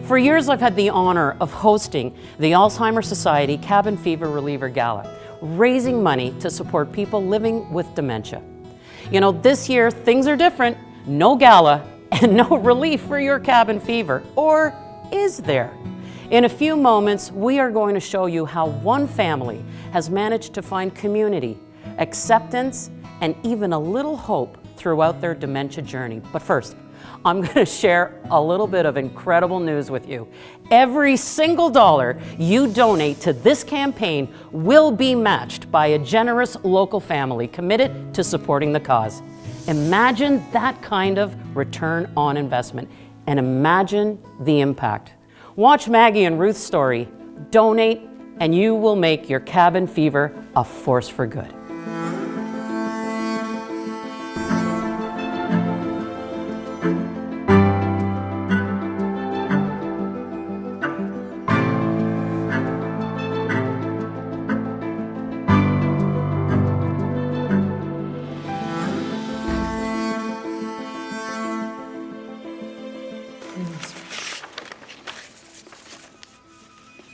For years, I've had the honor of hosting the Alzheimer's Society Cabin Fever Reliever Gala, raising money to support people living with dementia. You know, this year, things are different. No gala and no relief for your cabin fever. Or is there? In a few moments, we are going to show you how one family has managed to find community, acceptance, and even a little hope throughout their dementia journey. But first, I'm going to share a little bit of incredible news with you. Every single dollar you donate to this campaign will be matched by a generous local family committed to supporting the cause. Imagine that kind of return on investment, and imagine the impact. Watch Maggie and Ruth's story, donate, and you will make your cabin fever a force for good.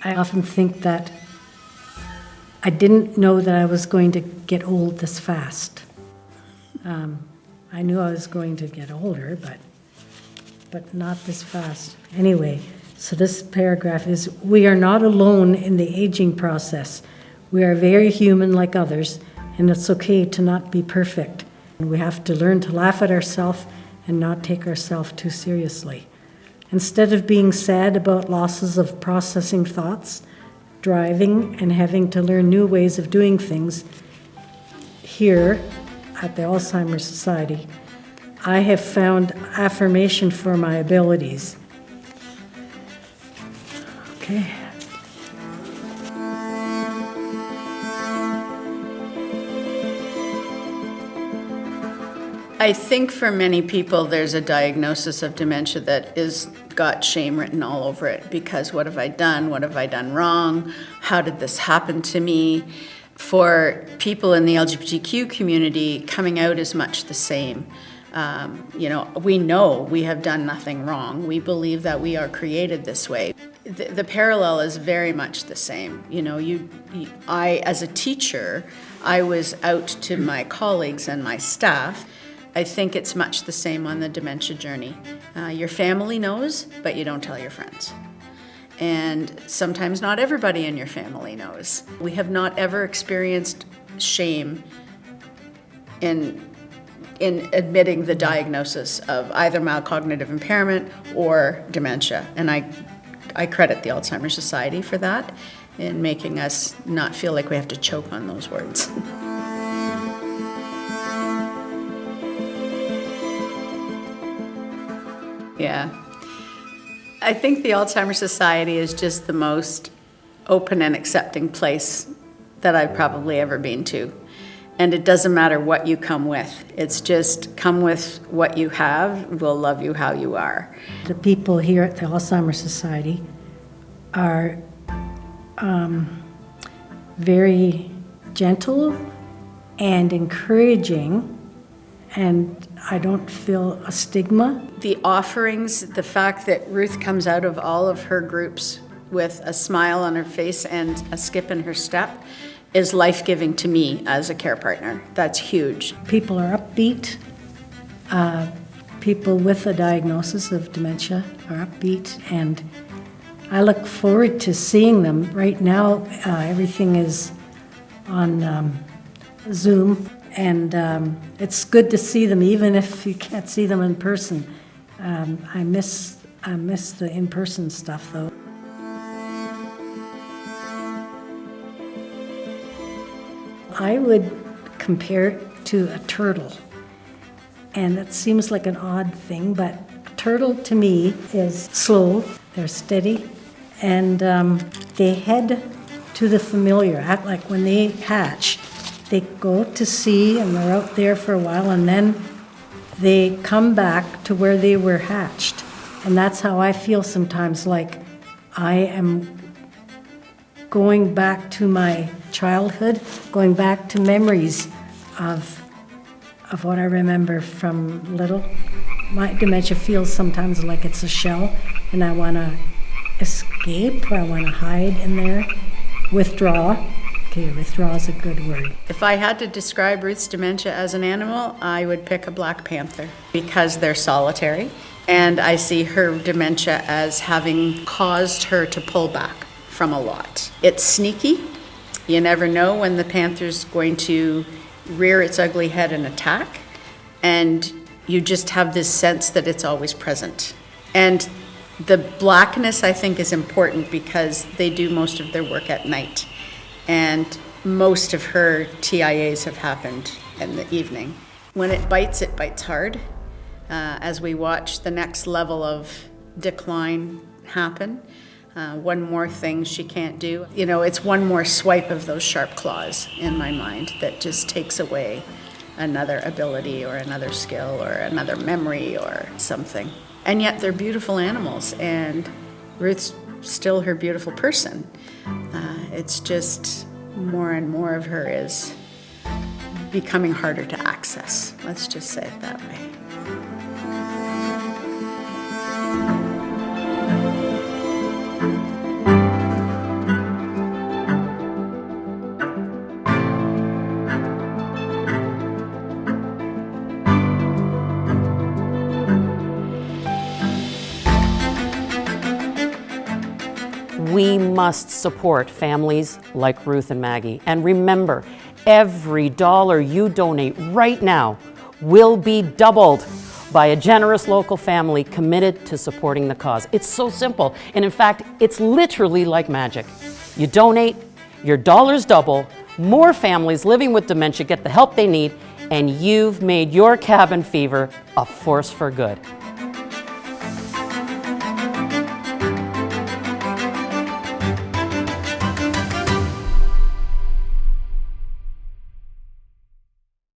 I often think that I didn't know that I was going to get old this fast. I knew I was going to get older, but not this fast. Anyway, so this paragraph is, we are not alone in the aging process. We are very human like others, and it's okay to not be perfect. We have to learn to laugh at ourselves and not take ourselves too seriously. Instead of being sad about losses of processing thoughts, driving, and having to learn new ways of doing things, here at the Alzheimer's Society, I have found affirmation for my abilities. Okay. I think for many people there's a diagnosis of dementia that is got shame written all over it, because what have I done? What have I done wrong? How did this happen to me? For people in the LGBTQ community, coming out is much the same. We know we have done nothing wrong. We believe that we are created this way. The parallel is very much the same. I, as a teacher, I was out to my colleagues and my staff. I think it's much the same on the dementia journey. Your family knows, but you don't tell your friends. And sometimes not everybody in your family knows. We have not ever experienced shame in admitting the diagnosis of either mild cognitive impairment or dementia. And I credit the Alzheimer's Society for that, in making us not feel like we have to choke on those words. Yeah. I think the Alzheimer's Society is just the most open and accepting place that I've probably ever been to. And it doesn't matter what you come with. It's just come with what you have. We'll love you how you are. The people here at the Alzheimer's Society are very gentle and encouraging, and I don't feel a stigma. The offerings, the fact that Ruth comes out of all of her groups with a smile on her face and a skip in her step, is life-giving to me as a care partner. That's huge. People are upbeat. People with a diagnosis of dementia are upbeat, and I look forward to seeing them. Right now, everything is on Zoom, and it's good to see them, even if you can't see them in person. I miss the in-person stuff, though. I would compare it to a turtle, and it seems like an odd thing, but a turtle to me is slow, they're steady, and they head to the familiar. Like when they hatch, they go to sea and they're out there for a while, and then they come back to where they were hatched. And that's how I feel sometimes, like I am going back to my childhood, going back to memories of what I remember from little. My dementia feels sometimes like it's a shell, and I want to escape, or I want to hide in there. Withdraw. Okay, withdraw is a good word. If I had to describe Ruth's dementia as an animal, I would pick a black panther because they're solitary. And I see her dementia as having caused her to pull back from a lot. It's sneaky. You never know when the panther's going to rear its ugly head and attack. And you just have this sense that it's always present. And the blackness, I think, is important because they do most of their work at night. And most of her TIAs have happened in the evening. When it bites hard. As we watch the next level of decline happen, one more thing she can't do. You know, it's one more swipe of those sharp claws in my mind that just takes away another ability or another skill or another memory or something. And yet they're beautiful animals, and Ruth's still her beautiful person. It's just more and more of her is becoming harder to access. Let's just say it that way. We must support families like Ruth and Maggie. And remember, every dollar you donate right now will be doubled by a generous local family committed to supporting the cause. It's so simple. And in fact, it's literally like magic. You donate, your dollars double, more families living with dementia get the help they need, and you've made your cabin fever a force for good.